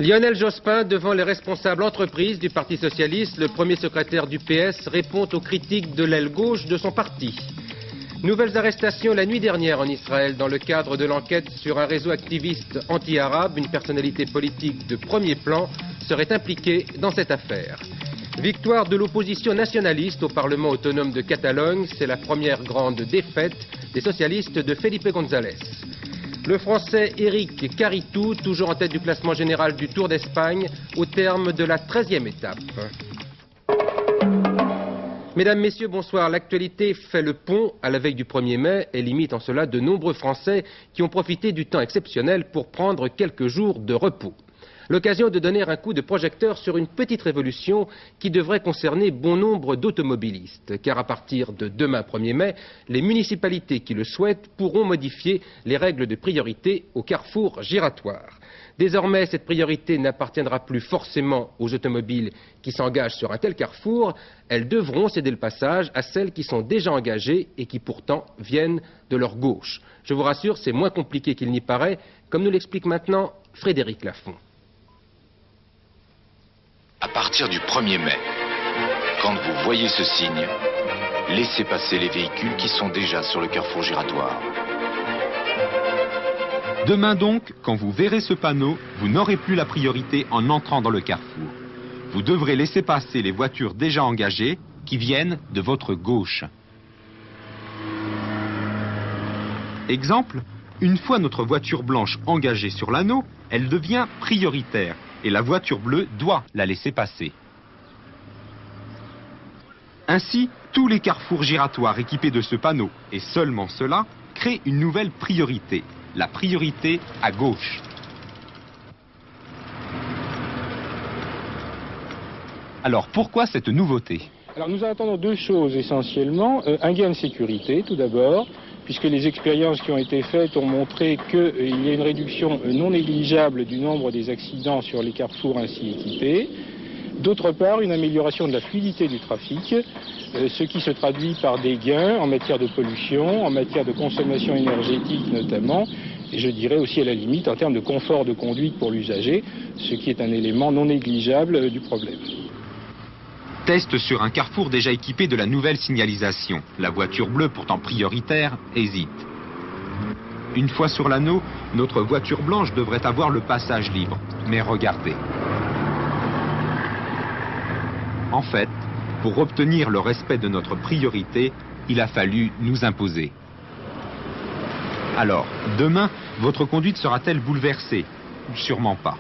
Lionel Jospin, devant les responsables entreprises du Parti socialiste, le premier secrétaire du PS répond aux critiques de l'aile gauche de son parti. Nouvelles arrestations la nuit dernière en Israël dans le cadre de l'enquête sur un réseau activiste anti-arabe. Une personnalité politique de premier plan serait impliquée dans cette affaire. Victoire de l'opposition nationaliste au Parlement autonome de Catalogne, c'est la première grande défaite des socialistes de Felipe González. Le Français Éric Caritou, toujours en tête du classement général du Tour d'Espagne, au terme de la 13e étape. Mesdames, Messieurs, bonsoir. L'actualité fait le pont à la veille du 1er mai et limite en cela de nombreux Français qui ont profité du temps exceptionnel pour prendre quelques jours de repos. L'occasion de donner un coup de projecteur sur une petite révolution qui devrait concerner bon nombre d'automobilistes. Car à partir de demain 1er mai, les municipalités qui le souhaitent pourront modifier les règles de priorité au carrefour giratoire. Désormais, cette priorité n'appartiendra plus forcément aux automobiles qui s'engagent sur un tel carrefour. Elles devront céder le passage à celles qui sont déjà engagées et qui pourtant viennent de leur gauche. Je vous rassure, c'est moins compliqué qu'il n'y paraît, comme nous l'explique maintenant Frédéric Lafont. À partir du 1er mai, quand vous voyez ce signe, laissez passer les véhicules qui sont déjà sur le carrefour giratoire. Demain donc, quand vous verrez ce panneau, vous n'aurez plus la priorité en entrant dans le carrefour. Vous devrez laisser passer les voitures déjà engagées qui viennent de votre gauche. Exemple, une fois notre voiture blanche engagée sur l'anneau, elle devient prioritaire. Et la voiture bleue doit la laisser passer. Ainsi, tous les carrefours giratoires équipés de ce panneau, et seulement cela, créent une nouvelle priorité, la priorité à gauche. Alors pourquoi cette nouveauté ? Alors nous attendons deux choses essentiellement. Un gain de sécurité tout d'abord, puisque les expériences qui ont été faites ont montré qu'il y a une réduction non négligeable du nombre des accidents sur les carrefours ainsi équipés. D'autre part, une amélioration de la fluidité du trafic, ce qui se traduit par des gains en matière de pollution, en matière de consommation énergétique notamment, et je dirais aussi à la limite en termes de confort de conduite pour l'usager, ce qui est un élément non négligeable du problème. Test sur un carrefour déjà équipé de la nouvelle signalisation. La voiture bleue, pourtant prioritaire, hésite. Une fois sur l'anneau, notre voiture blanche devrait avoir le passage libre. Mais regardez. En fait, pour obtenir le respect de notre priorité, il a fallu nous imposer. Alors, demain, votre conduite sera-t-elle bouleversée? Sûrement pas.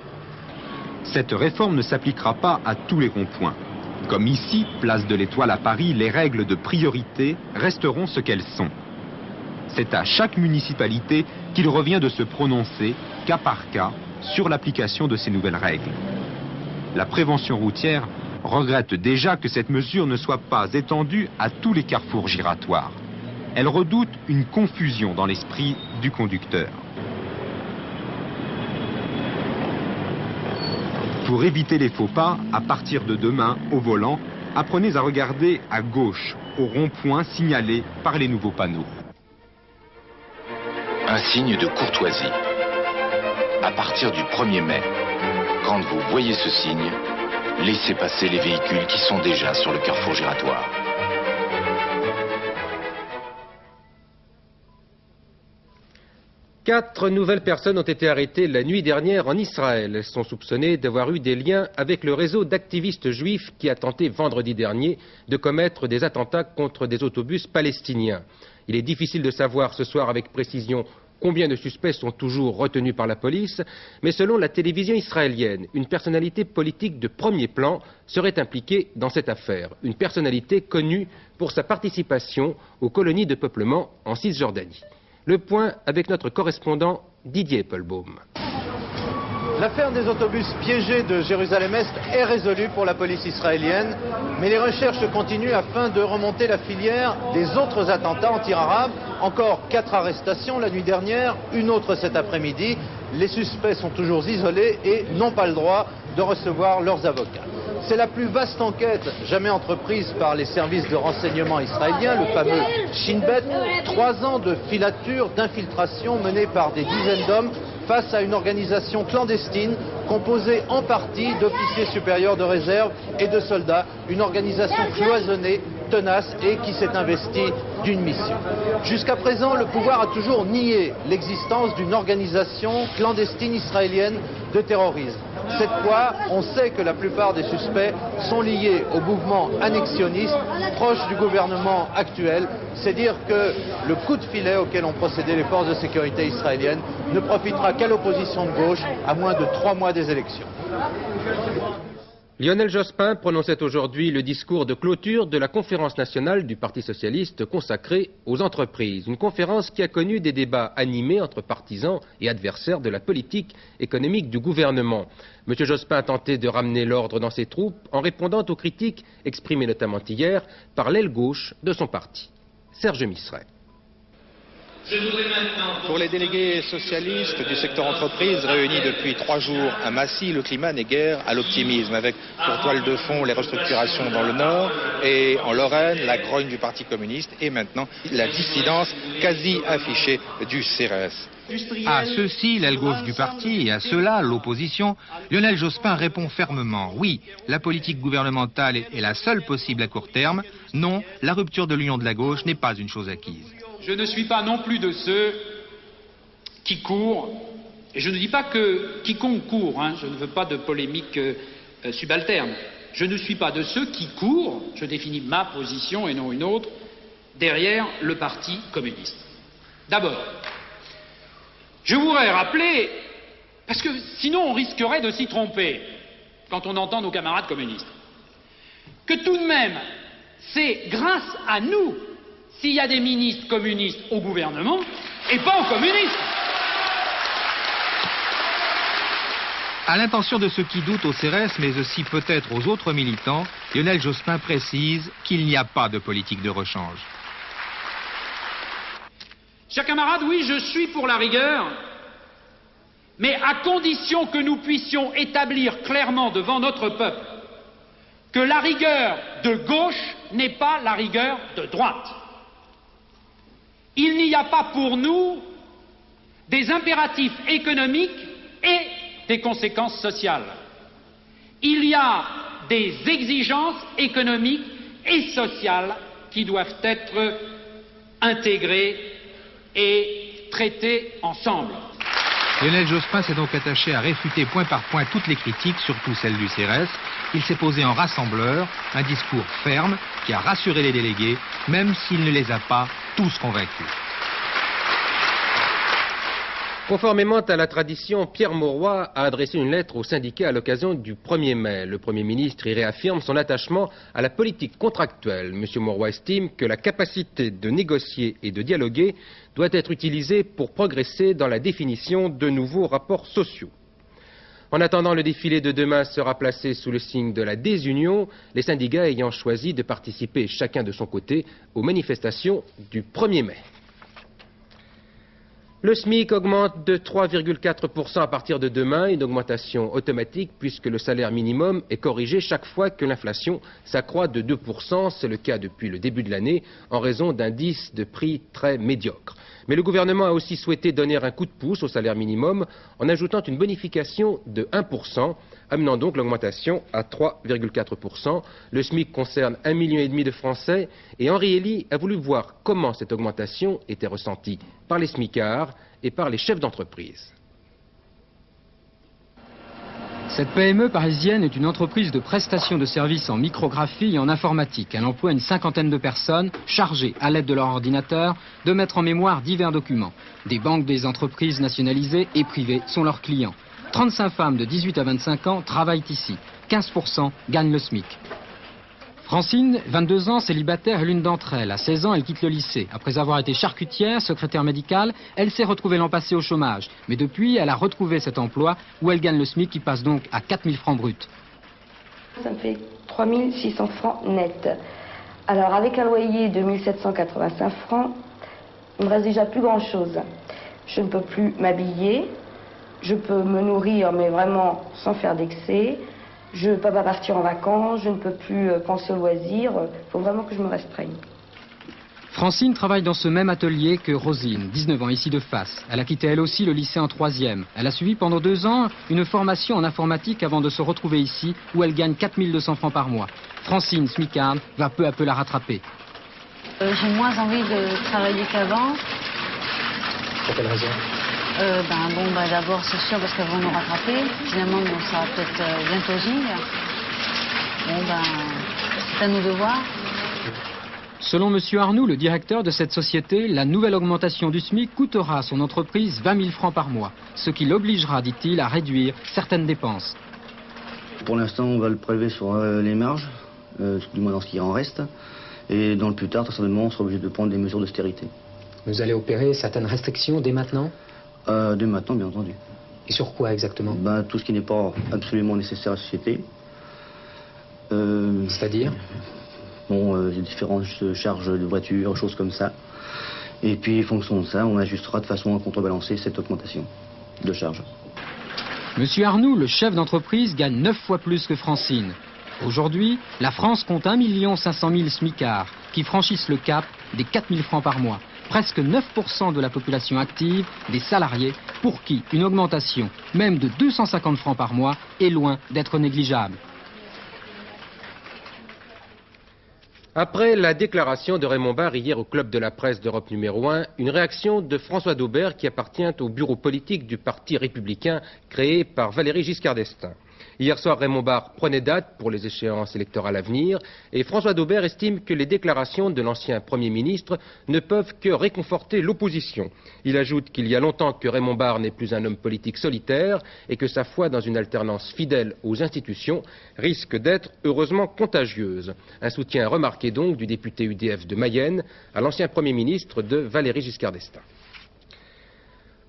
Cette réforme ne s'appliquera pas à tous les ronds-points. Comme ici, place de l'Étoile à Paris, les règles de priorité resteront ce qu'elles sont. C'est à chaque municipalité qu'il revient de se prononcer, cas par cas, sur l'application de ces nouvelles règles. La prévention routière regrette déjà que cette mesure ne soit pas étendue à tous les carrefours giratoires. Elle redoute une confusion dans l'esprit du conducteur. Pour éviter les faux pas, à partir de demain, au volant, apprenez à regarder à gauche, au rond-point signalé par les nouveaux panneaux. Un signe de courtoisie. À partir du 1er mai, quand vous voyez ce signe, laissez passer les véhicules qui sont déjà sur le carrefour giratoire. Quatre nouvelles personnes ont été arrêtées la nuit dernière en Israël. Elles sont soupçonnées d'avoir eu des liens avec le réseau d'activistes juifs qui a tenté vendredi dernier de commettre des attentats contre des autobus palestiniens. Il est difficile de savoir ce soir avec précision combien de suspects sont toujours retenus par la police, mais selon la télévision israélienne, une personnalité politique de premier plan serait impliquée dans cette affaire. Une personnalité connue pour sa participation aux colonies de peuplement en Cisjordanie. Le point avec notre correspondant Didier Eppelbaum. L'affaire des autobus piégés de Jérusalem-Est est résolue pour la police israélienne, mais les recherches continuent afin de remonter la filière des autres attentats anti-arabes. Encore 4 arrestations la nuit dernière, une autre cet après-midi. Les suspects sont toujours isolés et n'ont pas le droit de recevoir leurs avocats. C'est la plus vaste enquête jamais entreprise par les services de renseignement israéliens, le fameux Shin Bet. 3 ans de filature, d'infiltration menée par des dizaines d'hommes face à une organisation clandestine composée en partie d'officiers supérieurs de réserve et de soldats, une organisation cloisonnée, tenace et qui s'est investie d'une mission. Jusqu'à présent, le pouvoir a toujours nié l'existence d'une organisation clandestine israélienne de terrorisme. Cette fois, on sait que la plupart des suspects sont liés au mouvement annexionniste proche du gouvernement actuel. C'est dire que le coup de filet auquel ont procédé les forces de sécurité israéliennes ne profitera qu'à l'opposition de gauche à moins de 3 mois des élections. Lionel Jospin prononçait aujourd'hui le discours de clôture de la conférence nationale du Parti socialiste consacrée aux entreprises. Une conférence qui a connu des débats animés entre partisans et adversaires de la politique économique du gouvernement. M. Jospin a tenté de ramener l'ordre dans ses troupes en répondant aux critiques exprimées notamment hier par l'aile gauche de son parti. Serge Misret. Pour les délégués socialistes du secteur entreprise réunis depuis 3 jours à Massy, le climat n'est guère à l'optimisme, avec pour toile de fond les restructurations dans le Nord et en Lorraine, la grogne du Parti communiste et maintenant la dissidence quasi affichée du CRS. À ceux-ci, l'aile gauche du parti, et à ceux-là, l'opposition, Lionel Jospin répond fermement. Oui, la politique gouvernementale est la seule possible à court terme. Non, la rupture de l'union de la gauche n'est pas une chose acquise. Je ne suis pas non plus de ceux qui courent, et je ne dis pas que quiconque court, je ne veux pas de polémique subalterne, je ne suis pas de ceux qui courent, je définis ma position et non une autre, derrière le Parti communiste. D'abord, je voudrais rappeler, parce que sinon on risquerait de s'y tromper quand on entend nos camarades communistes, que tout de même, c'est grâce à nous s'il y a des ministres communistes au gouvernement et pas aux communistes. À l'intention de ceux qui doutent au CRS, mais aussi peut-être aux autres militants, Lionel Jospin précise qu'il n'y a pas de politique de rechange. Chers camarades, oui, je suis pour la rigueur, mais à condition que nous puissions établir clairement devant notre peuple que la rigueur de gauche n'est pas la rigueur de droite. Il n'y a pas pour nous des impératifs économiques et des conséquences sociales. Il y a des exigences économiques et sociales qui doivent être intégrées et traitées ensemble. Lionel Jospin s'est donc attaché à réfuter point par point toutes les critiques, surtout celles du CRS. Il s'est posé en rassembleur, un discours ferme qui a rassuré les délégués, même s'il ne les a pas tous convaincus. Conformément à la tradition, Pierre Mauroy a adressé une lettre aux syndicats à l'occasion du 1er mai. Le Premier ministre y réaffirme son attachement à la politique contractuelle. M. Mauroy estime que la capacité de négocier et de dialoguer doit être utilisée pour progresser dans la définition de nouveaux rapports sociaux. En attendant, le défilé de demain sera placé sous le signe de la désunion, les syndicats ayant choisi de participer chacun de son côté aux manifestations du 1er mai. Le SMIC augmente de 3,4% à partir de demain, une augmentation automatique puisque le salaire minimum est corrigé chaque fois que l'inflation s'accroît de 2%. C'est le cas depuis le début de l'année en raison d'indices de prix très médiocres. Mais le gouvernement a aussi souhaité donner un coup de pouce au salaire minimum en ajoutant une bonification de 1%, amenant donc l'augmentation à 3,4%. Le SMIC concerne 1,5 million de Français et Henri Elie a voulu voir comment cette augmentation était ressentie par les smicards et par les chefs d'entreprise. Cette PME parisienne est une entreprise de prestation de services en micrographie et en informatique. Elle emploie une 50aine de personnes chargées, à l'aide de leur ordinateur, de mettre en mémoire divers documents. Des banques des entreprises nationalisées et privées sont leurs clients. 35 femmes de 18 à 25 ans travaillent ici. 15% gagnent le SMIC. Francine, 22 ans, célibataire, est l'une d'entre elles. À 16 ans, elle quitte le lycée. Après avoir été charcutière, secrétaire médicale, elle s'est retrouvée l'an passé au chômage. Mais depuis, elle a retrouvé cet emploi où elle gagne le SMIC qui passe donc à 4 000 francs bruts. Ça me fait 3 600 francs net. Alors avec un loyer de 1 785 francs, il ne me reste déjà plus grand-chose. Je ne peux plus m'habiller, je peux me nourrir mais vraiment sans faire d'excès. Je ne peux pas partir en vacances, je ne peux plus penser aux loisirs. Il faut vraiment que je me restreigne. Francine travaille dans ce même atelier que Rosine, 19 ans, ici de face. Elle a quitté elle aussi le lycée en 3e. Elle a suivi pendant 2 ans une formation en informatique avant de se retrouver ici, où elle gagne 4200 francs par mois. Francine, smicarde, va peu à peu la rattraper. J'ai moins envie de travailler qu'avant. Pour quelle raison? D'abord, c'est sûr, parce qu'elles vont nous rattraper. Finalement, ça va peut-être bientôt gire. C'est à nous de voir. Selon M. Arnoux, le directeur de cette société, la nouvelle augmentation du SMIC coûtera à son entreprise 20 000 francs par mois, ce qui l'obligera, dit-il, à réduire certaines dépenses. Pour l'instant, on va le prélever sur les marges, du moins dans ce qui en reste, et dans le plus tard, très certainement, on sera obligé de prendre des mesures d'austérité. Vous allez opérer certaines restrictions dès maintenant? Dès maintenant, bien entendu. Et sur quoi exactement? Tout ce qui n'est pas absolument nécessaire à la société. C'est-à-dire? Les différentes charges de voiture, choses comme ça. Et puis, en fonction de ça, on ajustera de façon à contrebalancer cette augmentation de charges. Monsieur Arnoux, le chef d'entreprise, gagne 9 fois plus que Francine. Aujourd'hui, la France compte 1 500 000 smicards qui franchissent le cap des 4 000 francs par mois. Presque 9% de la population active, des salariés, pour qui une augmentation, même de 250 francs par mois, est loin d'être négligeable. Après la déclaration de Raymond Barre hier au Club de la presse d'Europe numéro 1, une réaction de François Daubert qui appartient au bureau politique du Parti républicain créé par Valéry Giscard d'Estaing. Hier soir, Raymond Barre prenait date pour les échéances électorales à venir et François Daubert estime que les déclarations de l'ancien Premier ministre ne peuvent que réconforter l'opposition. Il ajoute qu'il y a longtemps que Raymond Barre n'est plus un homme politique solitaire et que sa foi dans une alternance fidèle aux institutions risque d'être heureusement contagieuse. Un soutien remarqué donc du député UDF de Mayenne à l'ancien Premier ministre de Valéry Giscard d'Estaing.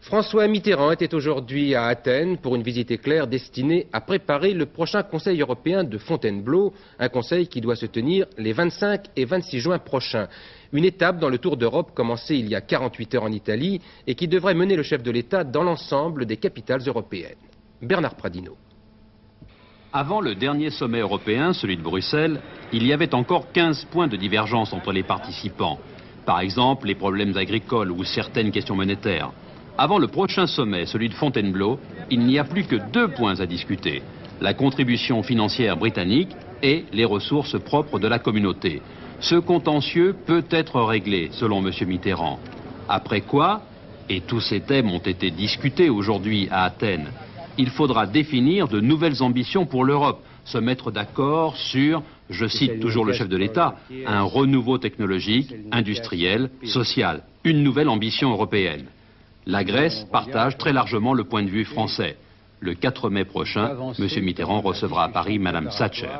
François Mitterrand était aujourd'hui à Athènes pour une visite éclair destinée à préparer le prochain Conseil européen de Fontainebleau, un conseil qui doit se tenir les 25 et 26 juin prochains. Une étape dans le tour d'Europe commencé il y a 48 heures en Italie et qui devrait mener le chef de l'État dans l'ensemble des capitales européennes. Bernard Pradino. Avant le dernier sommet européen, celui de Bruxelles, il y avait encore 15 points de divergence entre les participants. Par exemple, les problèmes agricoles ou certaines questions monétaires. Avant le prochain sommet, celui de Fontainebleau, il n'y a plus que 2 points à discuter. La contribution financière britannique et les ressources propres de la communauté. Ce contentieux peut être réglé, selon M. Mitterrand. Après quoi, et tous ces thèmes ont été discutés aujourd'hui à Athènes, il faudra définir de nouvelles ambitions pour l'Europe, se mettre d'accord sur, je cite toujours le chef de l'État, un renouveau technologique, industriel, social, une nouvelle ambition européenne. La Grèce partage très largement le point de vue français. Le 4 mai prochain, M. Mitterrand recevra à Paris Mme Thatcher.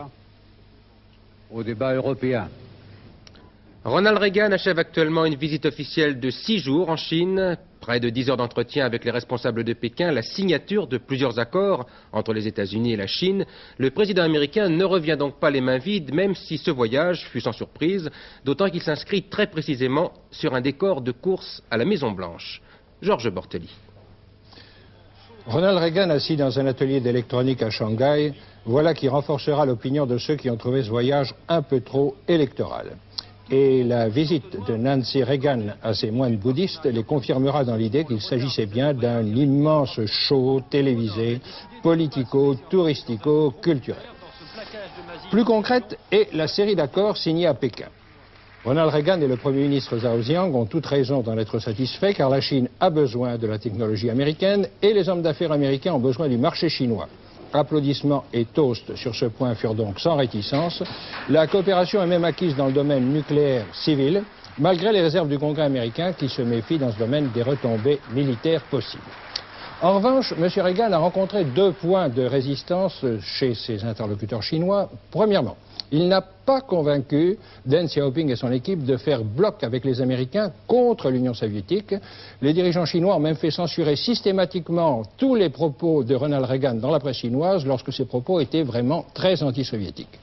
Au débat européen. Ronald Reagan achève actuellement une visite officielle de 6 jours en Chine. Près de 10 heures d'entretien avec les responsables de Pékin, la signature de plusieurs accords entre les États-Unis et la Chine. Le président américain ne revient donc pas les mains vides, même si ce voyage fut sans surprise, d'autant qu'il s'inscrit très précisément sur un décor de course à la Maison-Blanche. Georges Bortelli. Ronald Reagan assis dans un atelier d'électronique à Shanghai, voilà qui renforcera l'opinion de ceux qui ont trouvé ce voyage un peu trop électoral. Et la visite de Nancy Reagan à ces moines bouddhistes les confirmera dans l'idée qu'il s'agissait bien d'un immense show télévisé, politico-touristico-culturel. Plus concrète est la série d'accords signés à Pékin. Ronald Reagan et le Premier ministre Zhao Ziyang ont toute raison d'en être satisfaits car la Chine a besoin de la technologie américaine et les hommes d'affaires américains ont besoin du marché chinois. Applaudissements et toasts sur ce point furent donc sans réticence. La coopération est même acquise dans le domaine nucléaire civil, malgré les réserves du Congrès américain qui se méfie dans ce domaine des retombées militaires possibles. En revanche, M. Reagan a rencontré 2 points de résistance chez ses interlocuteurs chinois. Premièrement, il n'a pas convaincu Deng Xiaoping et son équipe de faire bloc avec les Américains contre l'Union soviétique. Les dirigeants chinois ont même fait censurer systématiquement tous les propos de Ronald Reagan dans la presse chinoise lorsque ces propos étaient vraiment très anti-soviétiques.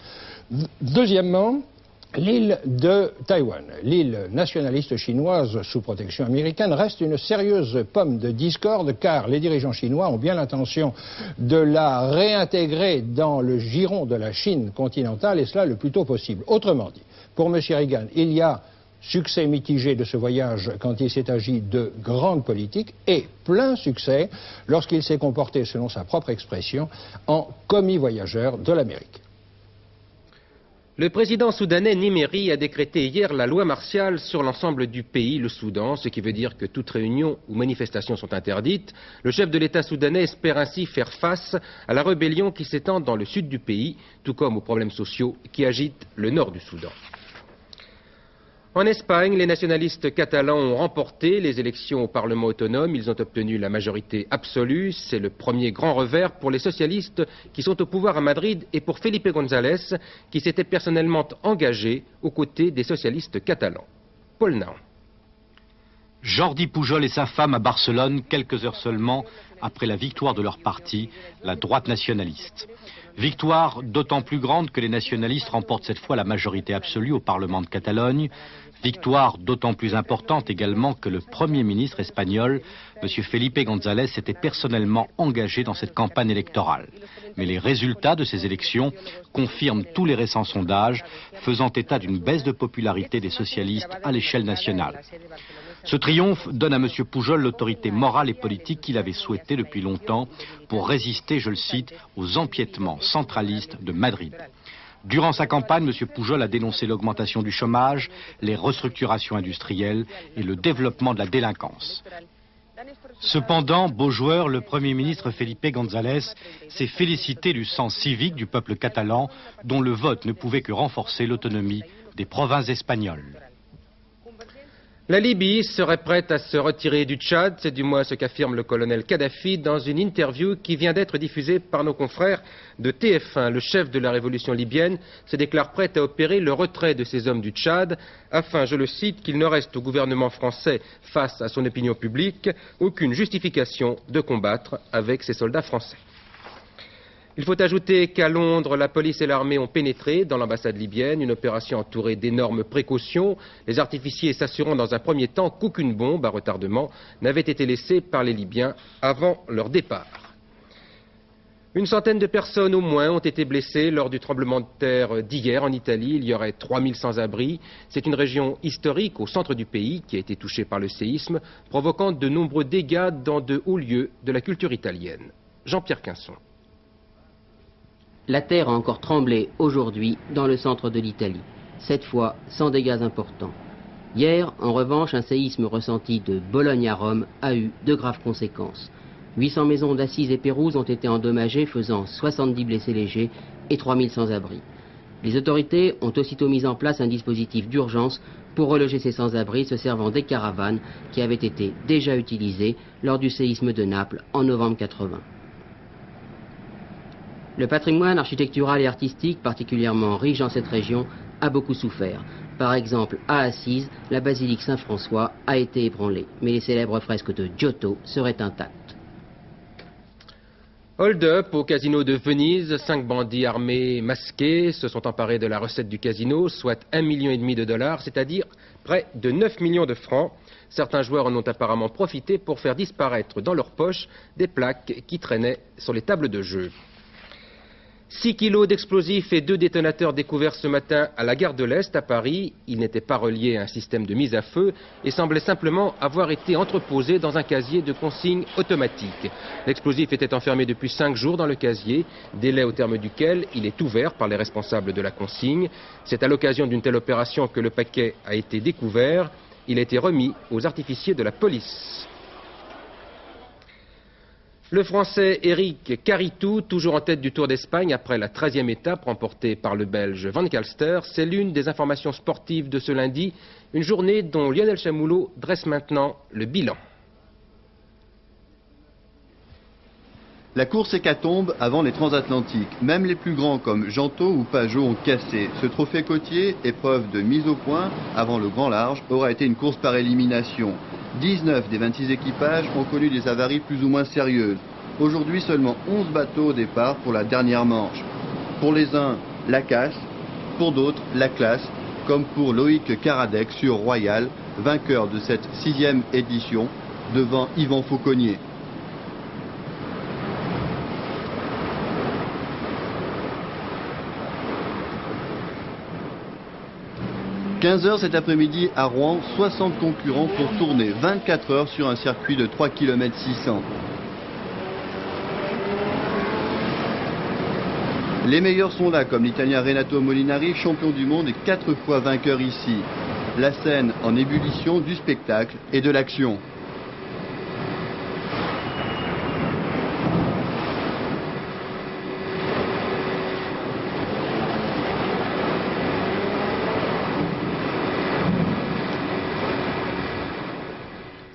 Deuxièmement, l'île de Taïwan, l'île nationaliste chinoise sous protection américaine, reste une sérieuse pomme de discorde car les dirigeants chinois ont bien l'intention de la réintégrer dans le giron de la Chine continentale et cela le plus tôt possible. Autrement dit, pour M. Reagan, il y a succès mitigé de ce voyage quand il s'est agi de grande politique et plein succès lorsqu'il s'est comporté, selon sa propre expression, en commis voyageur de l'Amérique. Le président soudanais Nimeri a décrété hier la loi martiale sur l'ensemble du pays, le Soudan, ce qui veut dire que toute réunion ou manifestation sont interdites. Le chef de l'État soudanais espère ainsi faire face à la rébellion qui s'étend dans le sud du pays, tout comme aux problèmes sociaux qui agitent le nord du Soudan. En Espagne, les nationalistes catalans ont remporté les élections au Parlement autonome. Ils ont obtenu la majorité absolue. C'est le premier grand revers pour les socialistes qui sont au pouvoir à Madrid et pour Felipe González, qui s'était personnellement engagé aux côtés des socialistes catalans. Paul Naon. Jordi Pujol et sa femme à Barcelone, quelques heures seulement après la victoire de leur parti, la droite nationaliste. Victoire d'autant plus grande que les nationalistes remportent cette fois la majorité absolue au Parlement de Catalogne. Victoire d'autant plus importante également que le Premier ministre espagnol, M. Felipe González, s'était personnellement engagé dans cette campagne électorale. Mais les résultats de ces élections confirment tous les récents sondages, faisant état d'une baisse de popularité des socialistes à l'échelle nationale. Ce triomphe donne à M. Pujol l'autorité morale et politique qu'il avait souhaitée depuis longtemps pour résister, je le cite, aux empiètements centralistes de Madrid. Durant sa campagne, M. Pujol a dénoncé l'augmentation du chômage, les restructurations industrielles et le développement de la délinquance. Cependant, beau joueur, le Premier ministre Felipe González s'est félicité du sens civique du peuple catalan, dont le vote ne pouvait que renforcer l'autonomie des provinces espagnoles. La Libye serait prête à se retirer du Tchad, c'est du moins ce qu'affirme le colonel Kadhafi dans une interview qui vient d'être diffusée par nos confrères de TF1. Le chef de la révolution libyenne se déclare prêt à opérer le retrait de ses hommes du Tchad afin, je le cite, qu'il ne reste au gouvernement français face à son opinion publique aucune justification de combattre avec ses soldats français. Il faut ajouter qu'à Londres, la police et l'armée ont pénétré dans l'ambassade libyenne, une opération entourée d'énormes précautions, les artificiers s'assurant dans un premier temps qu'aucune bombe à retardement n'avait été laissée par les Libyens avant leur départ. Une centaine de personnes au moins ont été blessées lors du tremblement de terre d'hier en Italie. Il y aurait 3000 sans-abri. C'est une région historique au centre du pays qui a été touchée par le séisme, provoquant de nombreux dégâts dans de hauts lieux de la culture italienne. Jean-Pierre Quinson. La terre a encore tremblé aujourd'hui dans le centre de l'Italie, cette fois sans dégâts importants. Hier, en revanche, un séisme ressenti de Bologne à Rome a eu de graves conséquences. 800 maisons d'Assise et Pérouse ont été endommagées, faisant 70 blessés légers et 3000 sans-abri. Les autorités ont aussitôt mis en place un dispositif d'urgence pour reloger ces sans-abri, se servant des caravanes qui avaient été déjà utilisées lors du séisme de Naples en novembre 80. Le patrimoine architectural et artistique, particulièrement riche dans cette région, a beaucoup souffert. Par exemple, à Assise, la basilique Saint-François a été ébranlée, mais les célèbres fresques de Giotto seraient intactes. Hold-up au casino de Venise, 5 bandits armés masqués se sont emparés de la recette du casino, soit 1,5 million de dollars, c'est-à-dire près de 9 millions de francs. Certains joueurs en ont apparemment profité pour faire disparaître dans leurs poches des plaques qui traînaient sur les tables de jeu. 6 kilos d'explosifs et 2 détonateurs découverts ce matin à la gare de l'Est à Paris. Ils n'étaient pas reliés à un système de mise à feu et semblaient simplement avoir été entreposés dans un casier de consigne automatique. L'explosif était enfermé depuis 5 jours dans le casier, délai au terme duquel il est ouvert par les responsables de la consigne. C'est à l'occasion d'une telle opération que le paquet a été découvert. Il a été remis aux artificiers de la police. Le Français Eric Caritou, toujours en tête du Tour d'Espagne après la 13e étape remportée par le Belge Van Calster, c'est l'une des informations sportives de ce lundi, une journée dont Lionel Chamoulot dresse maintenant le bilan. La course hécatombe avant les transatlantiques. Même les plus grands comme Janto ou Pajot ont cassé. Ce trophée côtier, épreuve de mise au point avant le grand large, aura été une course par élimination. 19 des 26 équipages ont connu des avaries plus ou moins sérieuses. Aujourd'hui, seulement 11 bateaux au départ pour la dernière manche. Pour les uns, la casse, pour d'autres, la classe, comme pour Loïc Karadec sur Royal, vainqueur de cette 6e édition, devant Yvan Fauconnier. 15h cet après-midi à Rouen, 60 concurrents pour tourner 24 heures sur un circuit de 3 km 600. Les meilleurs sont là, comme l'Italien Renato Molinari, champion du monde et 4 fois vainqueur ici. La scène en ébullition du spectacle et de l'action.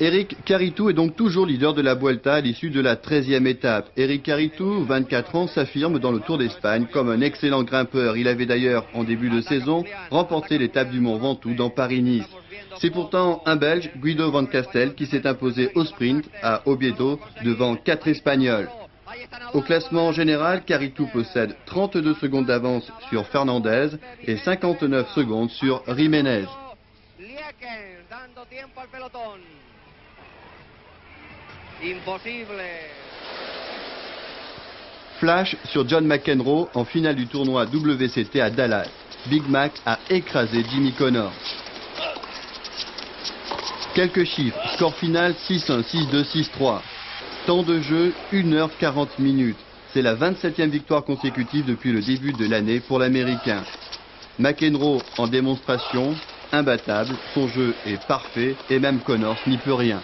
Eric Caritou est donc toujours leader de la Vuelta à l'issue de la 13e étape. Eric Caritou, 24 ans, s'affirme dans le Tour d'Espagne comme un excellent grimpeur. Il avait d'ailleurs, en début de saison, remporté l'étape du Mont Ventoux dans Paris-Nice. C'est pourtant un Belge, Guido Van Castel, qui s'est imposé au sprint à Oviedo devant 4 Espagnols. Au classement général, Caritou possède 32 secondes d'avance sur Fernandez et 59 secondes sur Jiménez. Flash sur John McEnroe en finale du tournoi WCT à Dallas. Big Mac a écrasé Jimmy Connors. Quelques chiffres. Score final 6-1, 6-2, 6-3. Temps de jeu 1h40. C'est la 27e victoire consécutive depuis le début de l'année pour l'Américain. McEnroe en démonstration, imbattable, son jeu est parfait et même Connors n'y peut rien.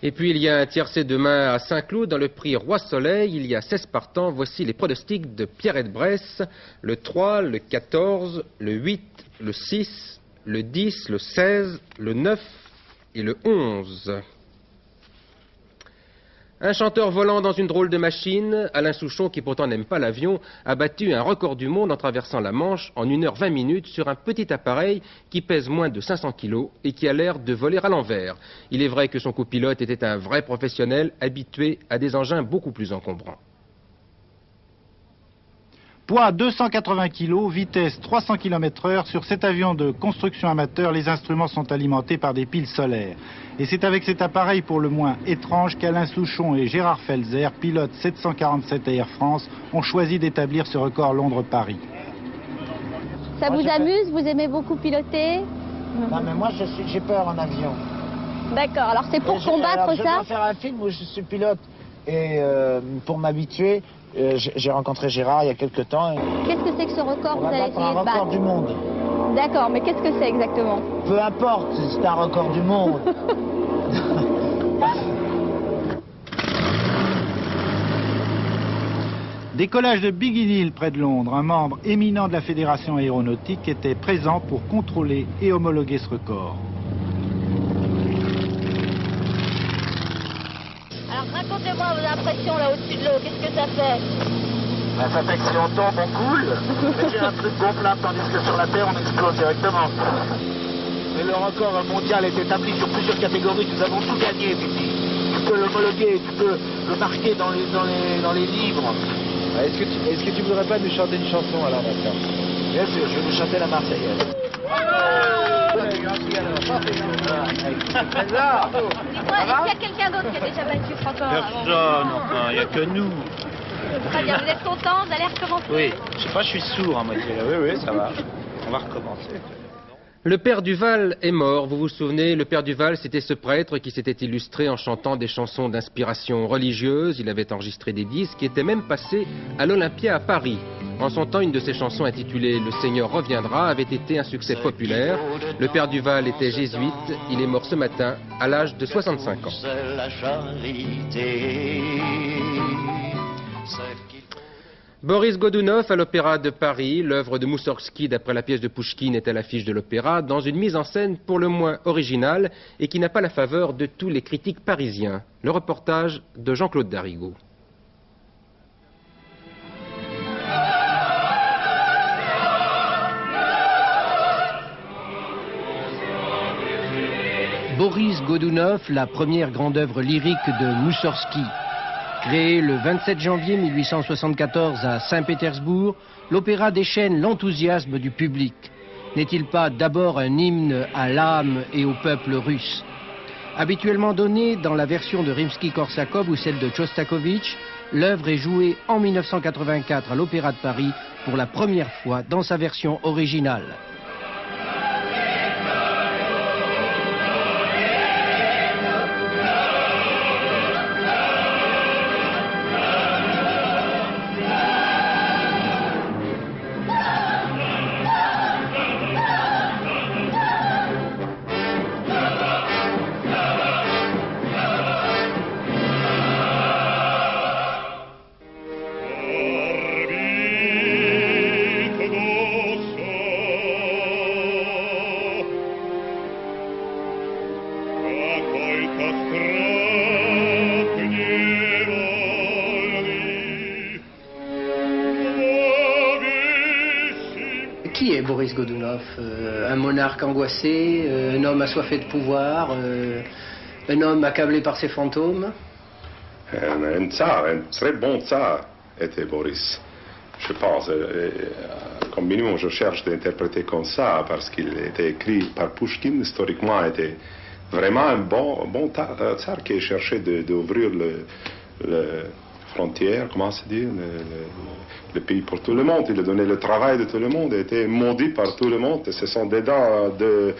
Et puis il y a un tiercé demain à Saint-Cloud dans le prix Roi-Soleil. Il y a 16 partants. Voici les pronostics de Pierrette Bresse. Le 3, le 14, le 8, le 6, le 10, le 16, le 9 et le 11. Un chanteur volant dans une drôle de machine, Alain Souchon, qui pourtant n'aime pas l'avion, a battu un record du monde en traversant la Manche en 1h20 sur un petit appareil qui pèse moins de 500 kg et qui a l'air de voler à l'envers. Il est vrai que son copilote était un vrai professionnel habitué à des engins beaucoup plus encombrants. Poids 280 kg, vitesse 300 km/h. Sur cet avion de construction amateur, les instruments sont alimentés par des piles solaires. Et c'est avec cet appareil pour le moins étrange qu'Alain Souchon et Gérard Felzer, pilotes 747 à Air France, ont choisi d'établir ce record Londres-Paris. Ça vous amuse? Vous aimez beaucoup piloter? Non, mais moi j'ai peur en avion. D'accord, alors c'est pour combattre ça? Je dois faire un film où je suis pilote et pour m'habituer, j'ai rencontré Gérard il y a quelques temps. Qu'est-ce que c'est que ce record? Vous allez essayer de battre un record du monde. D'accord, mais qu'est-ce que c'est exactement? Peu importe, c'est un record du monde. Décollage de Biggin Hill près de Londres. Un membre éminent de la Fédération aéronautique était présent pour contrôler et homologuer ce record. Alors racontez-moi vos impressions là au-dessus de l'eau, qu'est-ce que ça fait? Ben, ça fait que si on tombe, on coule. Mais j'ai un truc gonflable, tandis que sur la Terre, on explose directement. Et le record mondial est établi sur plusieurs catégories. Nous avons tout gagné, Bibi. Tu peux l'homologuer, tu peux le marquer dans les livres. Est-ce que tu voudrais pas nous chanter une chanson alors maintenant? Bien sûr, je vais nous chanter la Marseillaise. Dis-moi, est-ce qu'il y a quelqu'un d'autre qui a déjà battu ce record? Personne, enfin, il n'y a que nous. Très bien, vous êtes content d'aller recommencer? Oui, je sais pas, je suis sourd à moitié. Oui, ça va. On va recommencer. Le père Duval est mort, vous vous souvenez, le père Duval c'était ce prêtre qui s'était illustré en chantant des chansons d'inspiration religieuse, il avait enregistré des disques, qui était même passé à l'Olympia à Paris. En son temps, une de ses chansons intitulée « Le Seigneur reviendra » avait été un succès populaire. Le père Duval était jésuite, il est mort ce matin à l'âge de 65 ans. Boris Godunov à l'Opéra de Paris, l'œuvre de Moussorgsky d'après la pièce de Pouchkine est à l'affiche de l'opéra, dans une mise en scène pour le moins originale et qui n'a pas la faveur de tous les critiques parisiens. Le reportage de Jean-Claude Darigo. Boris Godunov, la première grande œuvre lyrique de Moussorgsky. Créé le 27 janvier 1874 à Saint-Pétersbourg, l'opéra déchaîne l'enthousiasme du public. N'est-il pas d'abord un hymne à l'âme et au peuple russe? Habituellement donnée dans la version de Rimsky-Korsakov ou celle de Chostakovitch, l'œuvre est jouée en 1984 à l'Opéra de Paris pour la première fois dans sa version originale. Qui est Boris Godunov? Un monarque angoissé, un homme assoiffé de pouvoir, un homme accablé par ses fantômes? Un tsar, un très bon tsar était Boris. Je pense, comme minimum, je cherche d'interpréter comme ça, parce qu'il était écrit par Pouchkine, historiquement, était vraiment un bon tsar qui cherchait d'ouvrir le frontière, comment se dit, le pays pour tout le monde. Il a donné le travail de tout le monde, il a été maudit par tout le monde. Ce sont des dents de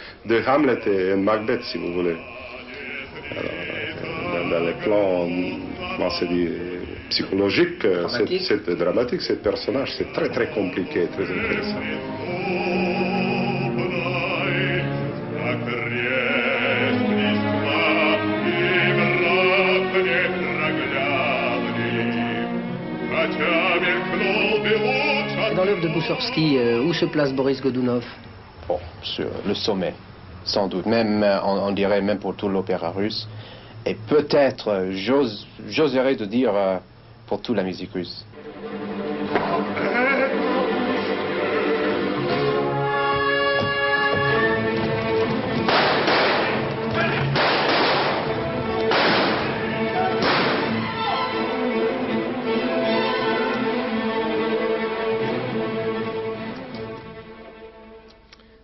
Hamlet et Macbeth, si vous voulez. Alors, dans les plans, comment se dit, psychologiques, c'est dramatique, ce personnage, c'est très très compliqué, très intéressant. Dans l'œuvre de Moussorgsky, où se place Boris Godunov? Bon, sur le sommet, sans doute, même, on dirait même pour tout l'opéra russe, et peut-être, j'oserais de dire, pour toute la musique russe.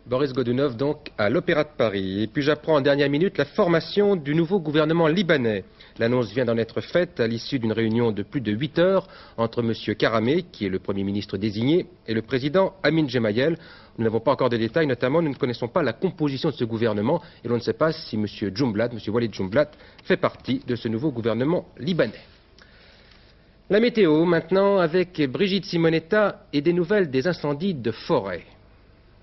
Boris Godunov donc à l'Opéra de Paris. Et puis j'apprends en dernière minute la formation du nouveau gouvernement libanais. L'annonce vient d'en être faite à l'issue d'une réunion de plus de 8 heures entre M. Karameh, qui est le Premier ministre désigné, et le président Amin Gemayel. Nous n'avons pas encore de détails, notamment nous ne connaissons pas la composition de ce gouvernement et l'on ne sait pas si M. Jumblat, M. Walid Jumblat, fait partie de ce nouveau gouvernement libanais. La météo maintenant avec Brigitte Simonetta et des nouvelles des incendies de forêt.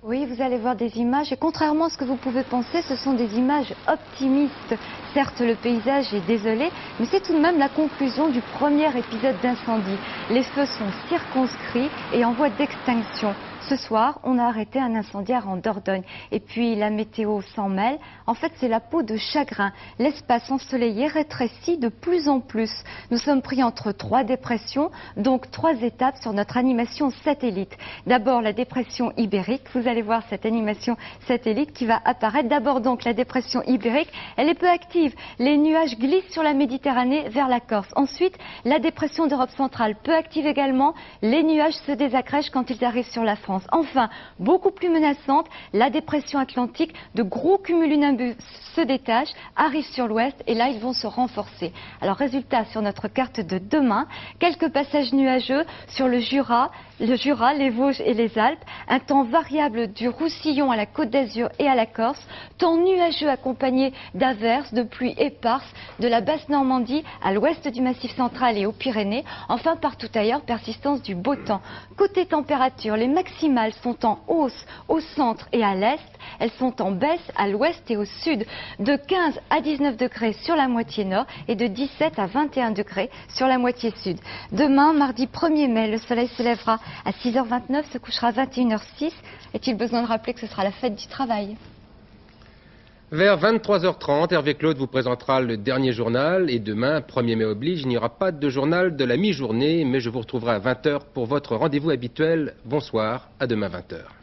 Oui, vous allez voir des images et contrairement à ce que vous pouvez penser, ce sont des images optimistes. Certes, le paysage est désolé, mais c'est tout de même la conclusion du premier épisode d'incendie. Les feux sont circonscrits et en voie d'extinction. Ce soir, on a arrêté un incendiaire en Dordogne. Et puis, la météo s'en mêle. En fait, c'est la peau de chagrin. L'espace ensoleillé rétrécit de plus en plus. Nous sommes pris entre 3 dépressions, donc 3 étapes sur notre animation satellite. D'abord, la dépression ibérique. Vous allez voir cette animation satellite qui va apparaître. D'abord, donc, la dépression ibérique. Elle est peu active. Les nuages glissent sur la Méditerranée vers la Corse. Ensuite, la dépression d'Europe centrale, peu active également. Les nuages se désagrègent quand ils arrivent sur la France. Enfin, beaucoup plus menaçante, la dépression atlantique, de gros cumulonimbus se détachent, arrivent sur l'ouest et là ils vont se renforcer. Alors résultat sur notre carte de demain, quelques passages nuageux sur le Jura, les Vosges et les Alpes, un temps variable du Roussillon à la Côte d'Azur et à la Corse, temps nuageux accompagné d'averses, de pluies éparses, de la basse Normandie à l'ouest du Massif central et aux Pyrénées, enfin partout ailleurs, persistance du beau temps. Côté température, les maximales sont en hausse au centre et à l'est, elles sont en baisse à l'ouest et au sud, de 15 à 19 degrés sur la moitié nord et de 17 à 21 degrés sur la moitié sud. Demain, mardi 1er mai, le soleil se lèvera à 6h29, se couchera à 21h06. Est-il besoin de rappeler que ce sera la fête du travail? Vers 23h30, Hervé Claude vous présentera le dernier journal et demain, 1er mai oblige, il n'y aura pas de journal de la mi-journée, mais je vous retrouverai à 20h pour votre rendez-vous habituel. Bonsoir, à demain 20h.